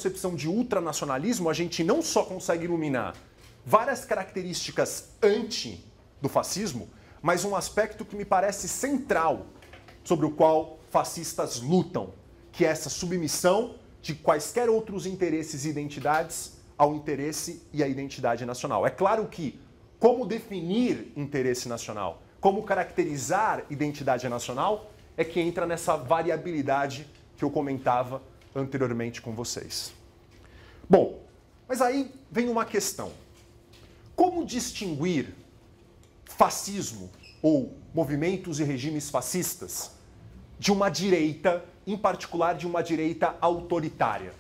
concepção de ultranacionalismo, a gente não só consegue iluminar várias características anti do fascismo, mas um aspecto que me parece central sobre o qual fascistas lutam, que é essa submissão de quaisquer outros interesses e identidades ao interesse e à identidade nacional. É claro que como definir interesse nacional, como caracterizar identidade nacional, é que entra nessa variabilidade que eu comentava anteriormente com vocês. Bom, mas aí vem uma questão. Como distinguir fascismo ou movimentos e regimes fascistas de uma direita, em particular de uma direita autoritária,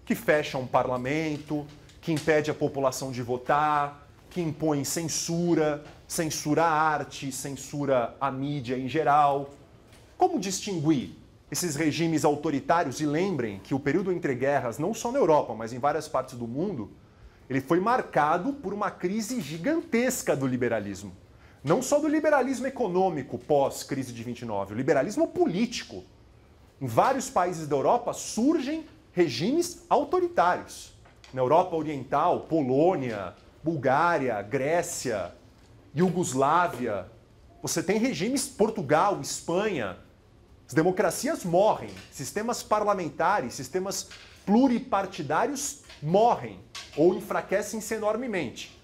que fecha um parlamento, que impede a população de votar, que impõe censura, censura a arte, censura a mídia em geral? Como distinguir esses regimes autoritários? E lembrem que o período entre guerras, não só na Europa, mas em várias partes do mundo, ele foi marcado por uma crise gigantesca do liberalismo. Não só do liberalismo econômico pós-crise de 29, o liberalismo político. Em vários países da Europa surgem regimes autoritários. Na Europa Oriental, Polônia, Bulgária, Grécia, Iugoslávia. Você tem regimes, Portugal, Espanha. As democracias morrem. Sistemas parlamentares, sistemas pluripartidários morrem ou enfraquecem-se enormemente.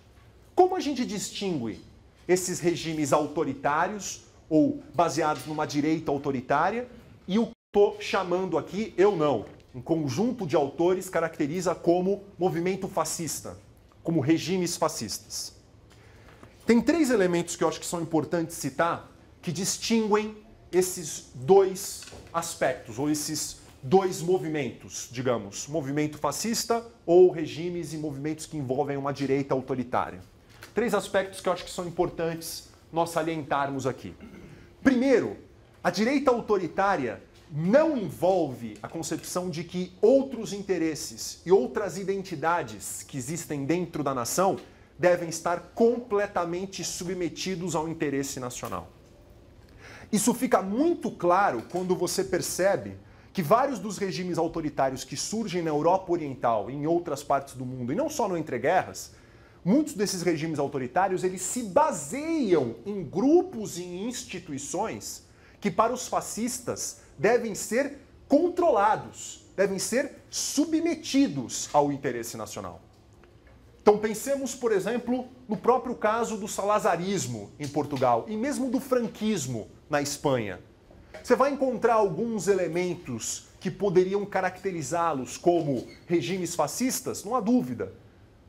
Como a gente distingue esses regimes autoritários ou baseados numa direita autoritária e o que estou chamando aqui, eu não, um conjunto de autores caracteriza como movimento fascista, como regimes fascistas? Tem três elementos que eu acho que são importantes citar que distinguem esses dois aspectos, ou esses dois movimentos, digamos, movimento fascista ou regimes e movimentos que envolvem uma direita autoritária. Três aspectos que eu acho que são importantes nós salientarmos aqui. Primeiro, a direita autoritária não envolve a concepção de que outros interesses e outras identidades que existem dentro da nação devem estar completamente submetidos ao interesse nacional. Isso fica muito claro quando você percebe que vários dos regimes autoritários que surgem na Europa Oriental e em outras partes do mundo, e não só no entreguerras, muitos desses regimes autoritários eles se baseiam em grupos e em instituições que para os fascistas devem ser controlados, devem ser submetidos ao interesse nacional. Então pensemos, por exemplo, no próprio caso do salazarismo em Portugal e mesmo do franquismo na Espanha. Você vai encontrar alguns elementos que poderiam caracterizá-los como regimes fascistas? Não há dúvida.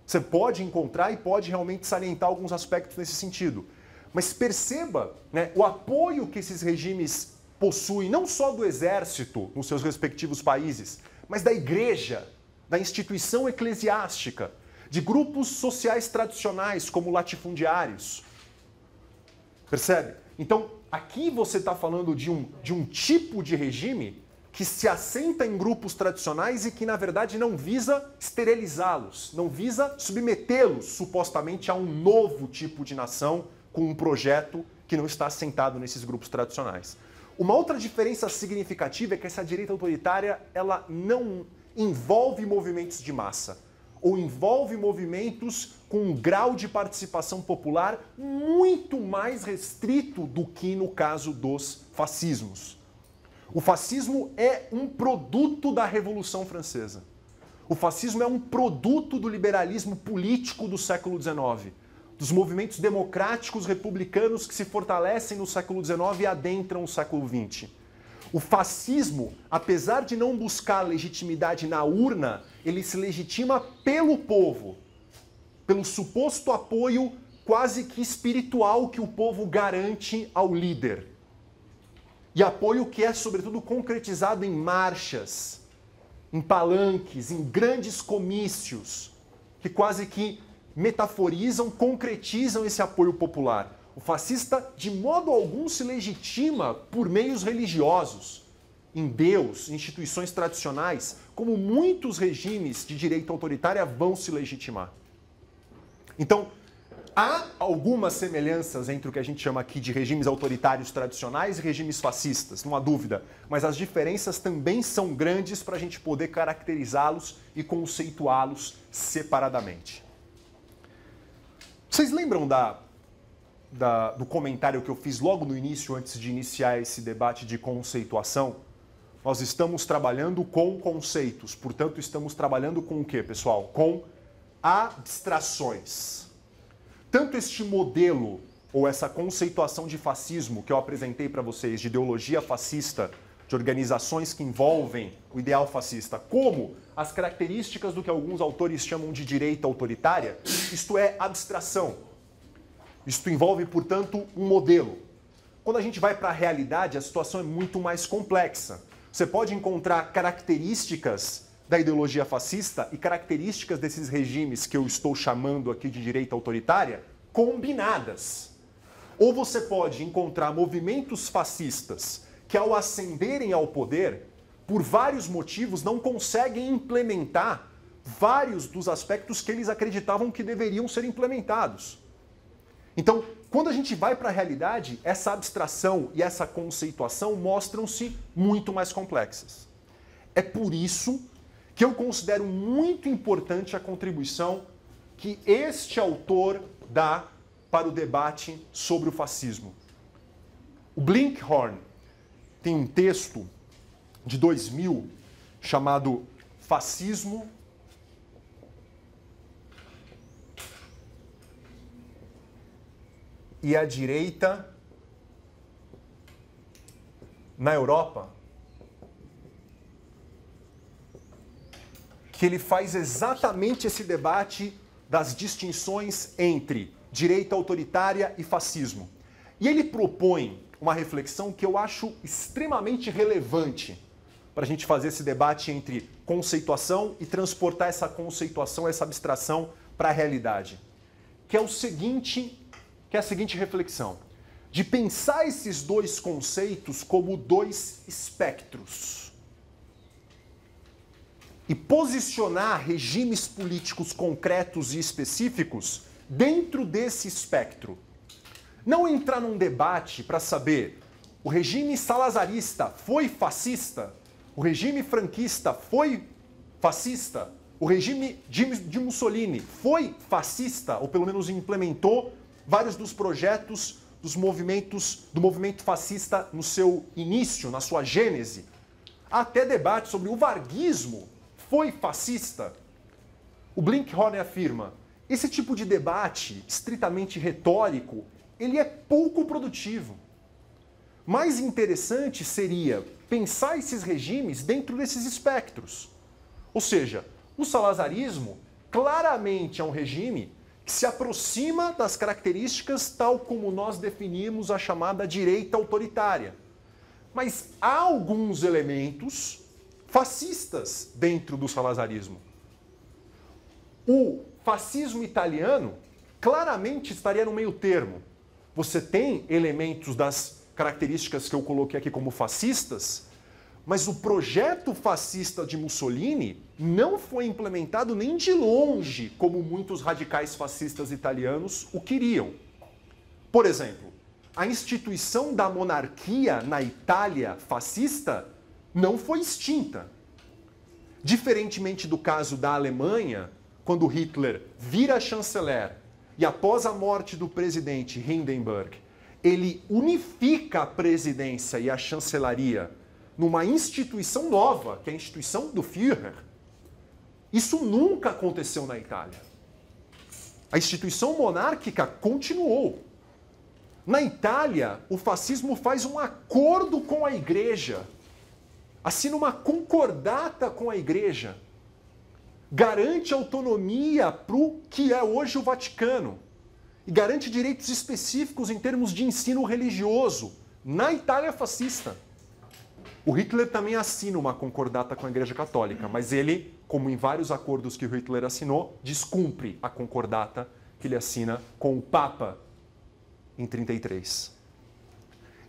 Você pode encontrar e pode realmente salientar alguns aspectos nesse sentido. Mas perceba, né, o apoio que esses regimes possuem, não só do exército nos seus respectivos países, mas da igreja, da instituição eclesiástica, de grupos sociais tradicionais como latifundiários. Percebe? Então, aqui você está falando de um tipo de regime que se assenta em grupos tradicionais e que, na verdade, não visa esterilizá-los, não visa submetê-los, supostamente, a um novo tipo de nação com um projeto que não está assentado nesses grupos tradicionais. Uma outra diferença significativa é que essa direita autoritária ela não envolve movimentos de massa, ou envolve movimentos com um grau de participação popular muito mais restrito do que no caso dos fascismos. O fascismo é um produto da Revolução Francesa. O fascismo é um produto do liberalismo político do século XIX, dos movimentos democráticos republicanos que se fortalecem no século XIX e adentram o século XX. O fascismo, apesar de não buscar legitimidade na urna, ele se legitima pelo povo, pelo suposto apoio quase que espiritual que o povo garante ao líder. E apoio que é, sobretudo, concretizado em marchas, em palanques, em grandes comícios, que quase que metaforizam, concretizam esse apoio popular. O fascista, de modo algum, se legitima por meios religiosos, em Deus, instituições tradicionais, como muitos regimes de direita autoritária vão se legitimar. Então, Há algumas semelhanças entre o que a gente chama aqui de regimes autoritários tradicionais e regimes fascistas, não há dúvida, mas as diferenças também são grandes para a gente poder caracterizá-los e conceituá-los separadamente. Vocês lembram do comentário que eu fiz logo no início, antes de iniciar esse debate de conceituação? Nós estamos trabalhando com conceitos, portanto, estamos trabalhando com o quê, pessoal? Com abstrações. Tanto este modelo, ou essa conceituação de fascismo que eu apresentei para vocês, de ideologia fascista, de organizações que envolvem o ideal fascista, como as características do que alguns autores chamam de direita autoritária, isto é abstração. Isto envolve, portanto, um modelo. Quando a gente vai para a realidade, a situação é muito mais complexa. Você pode encontrar características da ideologia fascista e características desses regimes que eu estou chamando aqui de direita autoritária combinadas. Ou você pode encontrar movimentos fascistas que, ao ascenderem ao poder, por vários motivos, não conseguem implementar vários dos aspectos que eles acreditavam que deveriam ser implementados. Então, quando a gente vai para a realidade, essa abstração e essa conceituação mostram-se muito mais complexas. É por isso que eu considero muito importante a contribuição que este autor dá para o debate sobre o fascismo. O Blinkhorn tem um texto de 2000 chamado Fascismo e a Direita na Europa, que ele faz exatamente esse debate das distinções entre direita autoritária e fascismo. E ele propõe uma reflexão que eu acho extremamente relevante para a gente fazer esse debate entre conceituação e transportar essa conceituação, essa abstração para a realidade. Que é a seguinte reflexão, de pensar esses dois conceitos como dois espectros e posicionar regimes políticos concretos e específicos dentro desse espectro. Não entrar num debate para saber o regime salazarista foi fascista, o regime franquista foi fascista, o regime de Mussolini foi fascista, ou pelo menos implementou vários dos projetos do movimento fascista no seu início, na sua gênese. Há até debate sobre o varguismo foi fascista. O Blinkhorn afirma, esse tipo de debate estritamente retórico, ele é pouco produtivo. Mais interessante seria pensar esses regimes dentro desses espectros. Ou seja, o salazarismo claramente é um regime que se aproxima das características tal como nós definimos a chamada direita autoritária. Mas há alguns elementos fascistas dentro do salazarismo. O fascismo italiano claramente estaria no meio termo. Você tem elementos das características que eu coloquei aqui como fascistas, mas o projeto fascista de Mussolini não foi implementado nem de longe como muitos radicais fascistas italianos o queriam. Por exemplo, a instituição da monarquia na Itália fascista não foi extinta. Diferentemente do caso da Alemanha, quando Hitler vira chanceler e após a morte do presidente Hindenburg, ele unifica a presidência e a chancelaria numa instituição nova, que é a instituição do Führer. Isso nunca aconteceu na Itália. A instituição monárquica continuou. Na Itália, o fascismo faz um acordo com a Igreja, assina uma concordata com a Igreja, garante autonomia para o que é hoje o Vaticano e garante direitos específicos em termos de ensino religioso na Itália fascista. O Hitler também assina uma concordata com a Igreja Católica, mas ele, como em vários acordos que o Hitler assinou, descumpre a concordata que ele assina com o Papa em 1933.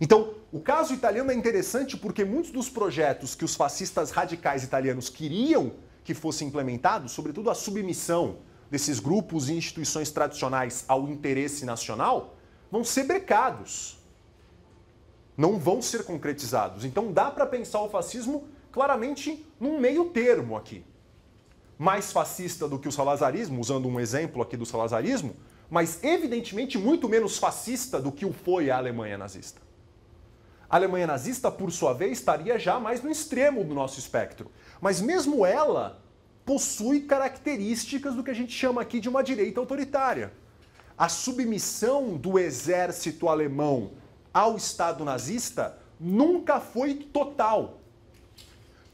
Então, o caso italiano é interessante porque muitos dos projetos que os fascistas radicais italianos queriam que fossem implementados, sobretudo a submissão desses grupos e instituições tradicionais ao interesse nacional vão ser brecados. Não vão ser concretizados. Então dá para pensar o fascismo claramente num meio termo aqui. Mais fascista do que o salazarismo, usando um exemplo aqui do salazarismo, mas evidentemente muito menos fascista do que o foi a Alemanha nazista. A Alemanha nazista, por sua vez, estaria já mais no extremo do nosso espectro. Mas mesmo ela possui características do que a gente chama aqui de uma direita autoritária. A submissão do exército alemão ao Estado nazista nunca foi total.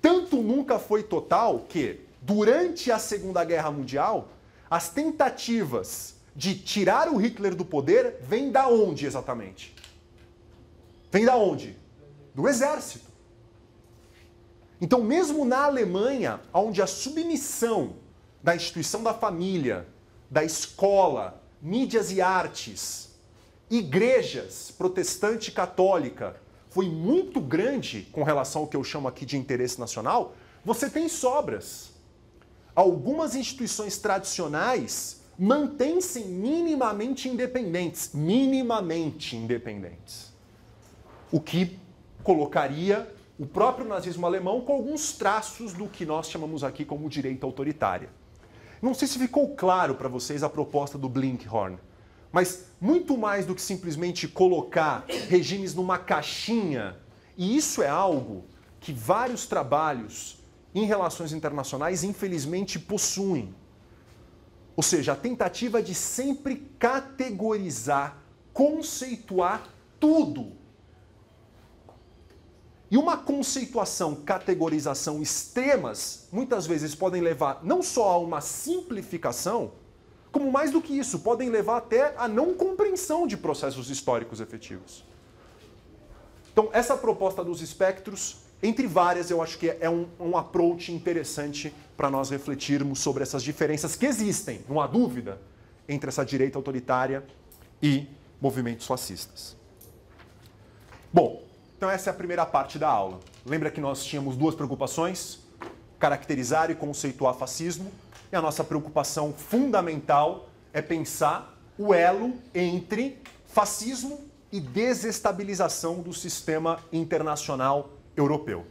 Tanto nunca foi total que, durante a Segunda Guerra Mundial, as tentativas de tirar o Hitler do poder vêm da onde exatamente? Vem da onde? Do exército. Então, mesmo na Alemanha, onde a submissão da instituição da família, da escola, mídias e artes, igrejas protestante e católica, foi muito grande com relação ao que eu chamo aqui de interesse nacional, você tem sobras. Algumas instituições tradicionais mantêm-se minimamente independentes. Minimamente independentes. O que colocaria o próprio nazismo alemão com alguns traços do que nós chamamos aqui como direita autoritária. Não sei se ficou claro para vocês a proposta do Blinkhorn, mas muito mais do que simplesmente colocar regimes numa caixinha, e isso é algo que vários trabalhos em relações internacionais, infelizmente, possuem. Ou seja, a tentativa de sempre categorizar, conceituar tudo. E uma conceituação, categorização extremas, muitas vezes podem levar não só a uma simplificação, como mais do que isso, podem levar até a não compreensão de processos históricos efetivos. Então, essa proposta dos espectros, entre várias, eu acho que é um approach interessante para nós refletirmos sobre essas diferenças que existem, não há dúvida, entre essa direita autoritária e movimentos fascistas. Bom, então essa é a primeira parte da aula. Lembra que nós tínhamos duas preocupações? Caracterizar e conceituar fascismo. E a nossa preocupação fundamental é pensar o elo entre fascismo e desestabilização do sistema internacional europeu.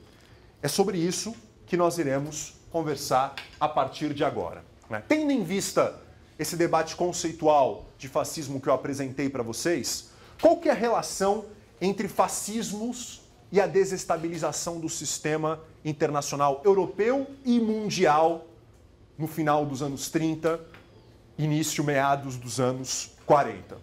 É sobre isso que nós iremos conversar a partir de agora. Tendo em vista esse debate conceitual de fascismo que eu apresentei para vocês, qual que é a relação entre fascismos e a desestabilização do sistema internacional europeu e mundial no final dos anos 30, início, meados dos anos 40?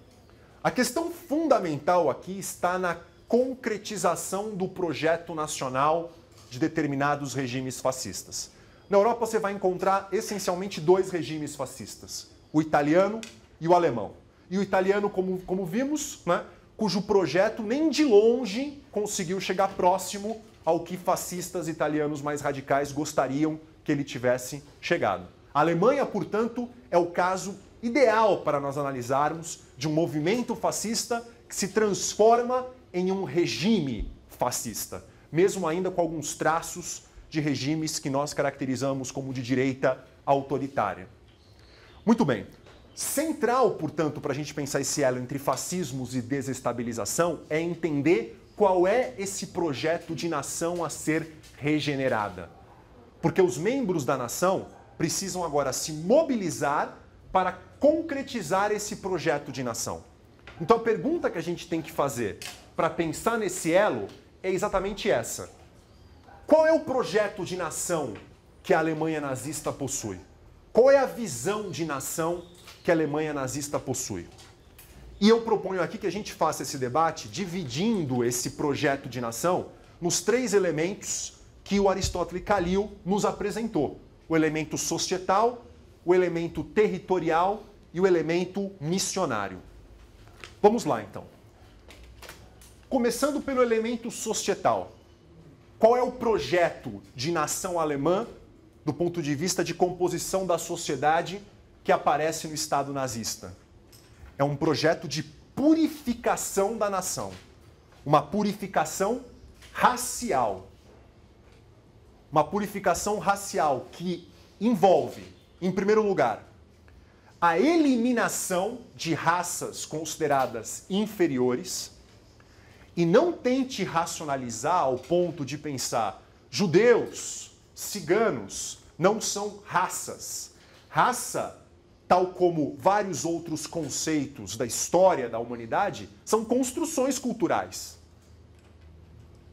A questão fundamental aqui está na concretização do projeto nacional de determinados regimes fascistas. Na Europa você vai encontrar essencialmente dois regimes fascistas, o italiano e o alemão. E o italiano, como vimos, né, cujo projeto nem de longe conseguiu chegar próximo ao que fascistas italianos mais radicais gostariam que ele tivesse chegado. A Alemanha, portanto, é o caso ideal para nós analisarmos de um movimento fascista que se transforma em um regime fascista, mesmo ainda com alguns traços de regimes que nós caracterizamos como de direita autoritária. Muito bem. Central, portanto, para a gente pensar esse elo entre fascismos e desestabilização é entender qual é esse projeto de nação a ser regenerada. Porque os membros da nação precisam agora se mobilizar para concretizar esse projeto de nação. Então a pergunta que a gente tem que fazer para pensar nesse elo é exatamente essa. Qual é o projeto de nação que a Alemanha nazista possui? Qual é a visão de nação que a Alemanha nazista possui? E eu proponho aqui que a gente faça esse debate dividindo esse projeto de nação nos três elementos que o Aristóteles Calil nos apresentou. O elemento societal, o elemento territorial e o elemento missionário. Vamos lá, então. Começando pelo elemento societal. Qual é o projeto de nação alemã do ponto de vista de composição da sociedade que aparece no Estado nazista? É um projeto de purificação da nação. Uma purificação racial. Uma purificação racial que envolve, em primeiro lugar, a eliminação de raças consideradas inferiores e não tente racionalizar ao ponto de pensar judeus, ciganos não são raças. Raça, tal como vários outros conceitos da história da humanidade, são construções culturais.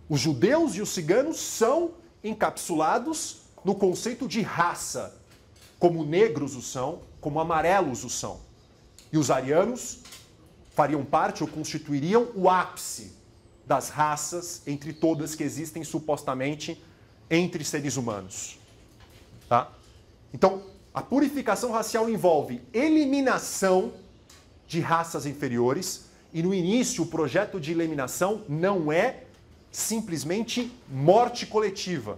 Os judeus e os ciganos são encapsulados no conceito de raça, como negros o são, como amarelos o são. E os arianos fariam parte ou constituiriam o ápice das raças entre todas que existem supostamente entre seres humanos. Tá? Então, a purificação racial envolve eliminação de raças inferiores e no início o projeto de eliminação não é simplesmente morte coletiva,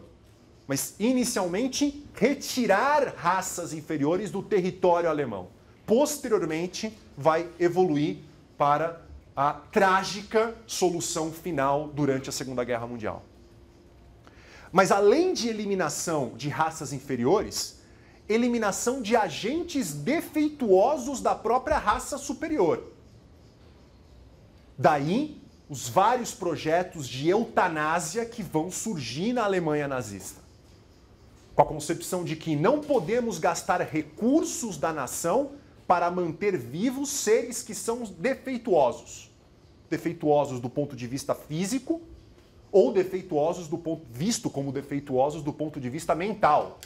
mas inicialmente retirar raças inferiores do território alemão. Posteriormente vai evoluir para a trágica solução final durante a Segunda Guerra Mundial. Mas além de eliminação de raças inferiores, eliminação de agentes defeituosos da própria raça superior. Daí os vários projetos de eutanásia que vão surgir na Alemanha nazista. Com a concepção de que não podemos gastar recursos da nação para manter vivos seres que são defeituosos. Defeituosos do ponto de vista físico ou defeituosos visto como defeituosos do ponto de vista mental.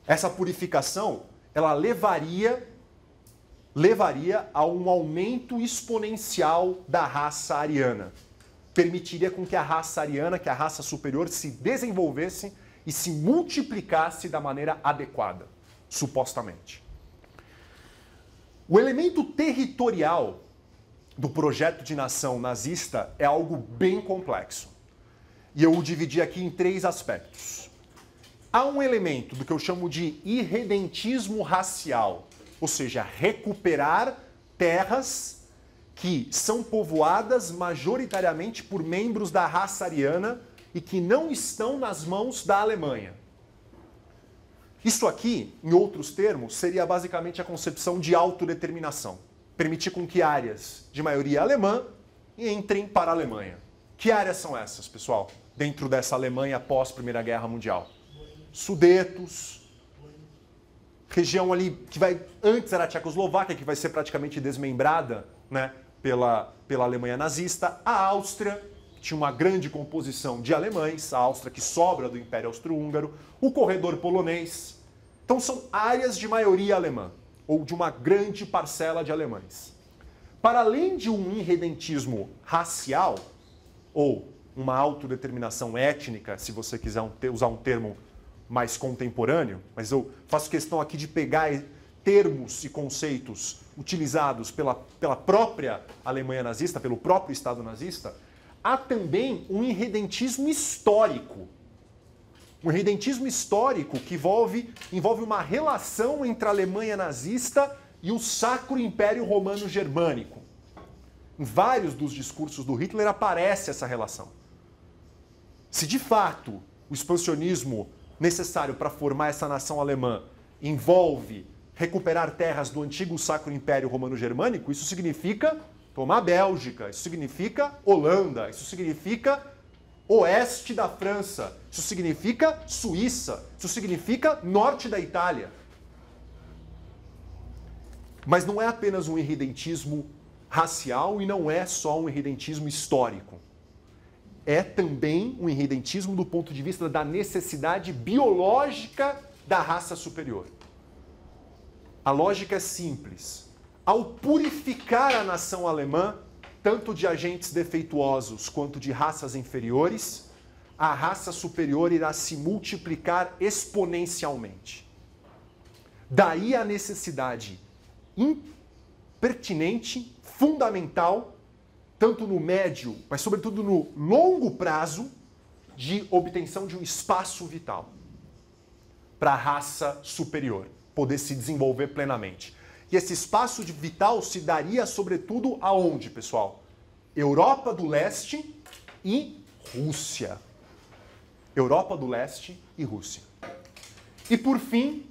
Essa purificação, ela levaria a um aumento exponencial da raça ariana. Permitiria com que a raça ariana, que a raça superior, se desenvolvesse e se multiplicasse da maneira adequada, supostamente. O elemento territorial do projeto de nação nazista é algo bem complexo. E eu o dividi aqui em 3 aspectos. Há um elemento do que eu chamo de irredentismo racial, ou seja, recuperar terras que são povoadas majoritariamente por membros da raça ariana e que não estão nas mãos da Alemanha. Isso aqui, em outros termos, seria basicamente a concepção de autodeterminação. Permitir com que áreas de maioria alemã entrem para a Alemanha. Que áreas são essas, pessoal, dentro dessa Alemanha pós Primeira Guerra Mundial? Sudetos, região ali que antes era a Tchecoslováquia, que vai ser praticamente desmembrada, né, pela Alemanha nazista, a Áustria, que tinha uma grande composição de alemães, a Áustria que sobra do Império Austro-Húngaro, o corredor polonês. Então são áreas de maioria alemã, ou de uma grande parcela de alemães. Para além de um irredentismo racial, ou uma autodeterminação étnica, se você quiser usar um termo mais contemporâneo, mas eu faço questão aqui de pegar termos e conceitos utilizados pela própria Alemanha nazista, pelo próprio Estado nazista, há também um irredentismo histórico. Um irredentismo histórico que envolve uma relação entre a Alemanha nazista e o Sacro Império Romano Germânico. Em vários dos discursos do Hitler aparece essa relação. Se de fato o expansionismo necessário para formar essa nação alemã envolve recuperar terras do antigo Sacro Império Romano-Germânico, isso significa tomar a Bélgica, isso significa Holanda, isso significa oeste da França, isso significa Suíça, isso significa norte da Itália. Mas não é apenas um irredentismo racial e não é só um irredentismo histórico. É também um irredentismo do ponto de vista da necessidade biológica da raça superior. A lógica é simples. Ao purificar a nação alemã, tanto de agentes defeituosos quanto de raças inferiores, a raça superior irá se multiplicar exponencialmente. Daí a necessidade pertinente, fundamental, tanto no médio, mas sobretudo no longo prazo, de obtenção de um espaço vital para a raça superior poder se desenvolver plenamente. E esse espaço vital se daria sobretudo aonde, pessoal? Europa do Leste e Rússia. Europa do Leste e Rússia. E por fim,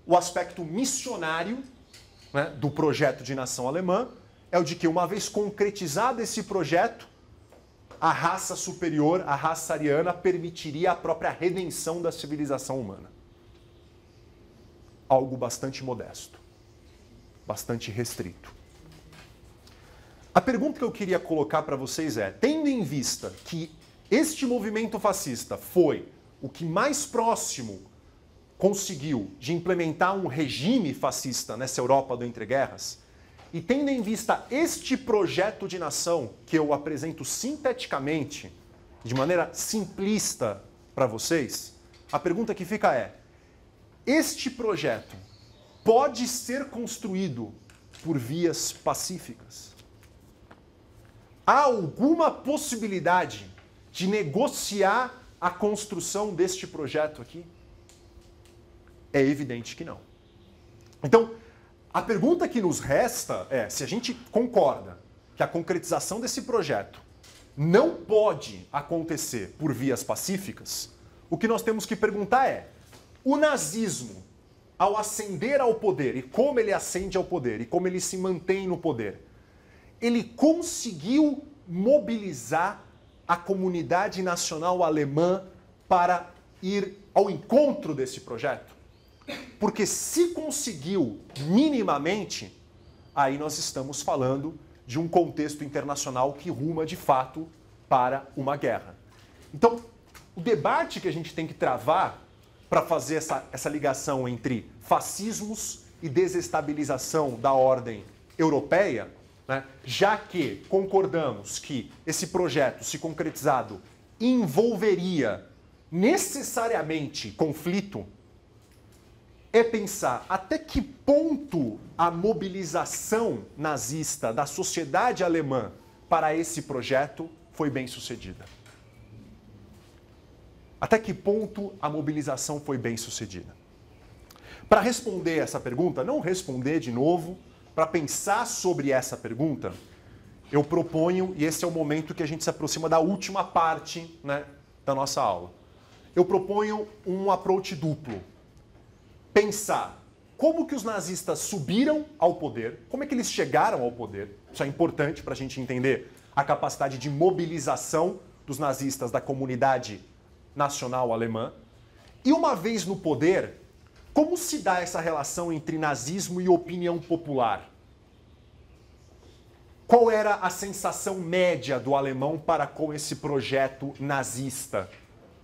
o aspecto missionário, né, do projeto de nação alemã é o de que, uma vez concretizado esse projeto, a raça superior, a raça ariana, permitiria a própria redenção da civilização humana. Algo bastante modesto, bastante restrito. A pergunta que eu queria colocar para vocês é, tendo em vista que este movimento fascista foi o que mais próximo conseguiu de implementar um regime fascista nessa Europa do entreguerras, e tendo em vista este projeto de nação que eu apresento sinteticamente, de maneira simplista para vocês, a pergunta que fica é, este projeto pode ser construído por vias pacíficas? Há alguma possibilidade de negociar a construção deste projeto aqui? É evidente que não. Então, a pergunta que nos resta é, se a gente concorda que a concretização desse projeto não pode acontecer por vias pacíficas, o que nós temos que perguntar é, o nazismo, ao ascender ao poder, e como ele ascende ao poder, e como ele se mantém no poder, ele conseguiu mobilizar a comunidade nacional alemã para ir ao encontro desse projeto? Porque se conseguiu minimamente, aí nós estamos falando de um contexto internacional que ruma de fato para uma guerra. Então, o debate que a gente tem que travar para fazer essa ligação entre fascismos e desestabilização da ordem europeia, né, já que concordamos que esse projeto, se concretizado, envolveria necessariamente conflito, é pensar até que ponto a mobilização nazista da sociedade alemã para esse projeto foi bem sucedida. Até que ponto a mobilização foi bem sucedida? Para responder essa pergunta, não responder de novo, para pensar sobre essa pergunta, eu proponho, e esse é o momento que a gente se aproxima da última parte, né, da nossa aula, eu proponho um approach duplo. Pensar como que os nazistas subiram ao poder, como é que eles chegaram ao poder, isso é importante para a gente entender a capacidade de mobilização dos nazistas da comunidade nacional alemã, e uma vez no poder, como se dá essa relação entre nazismo e opinião popular? Qual era a sensação média do alemão para com esse projeto nazista,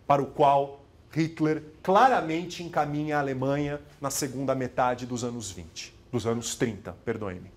para o qual Hitler claramente encaminha a Alemanha na segunda metade dos anos 20, dos anos 30, perdoe-me.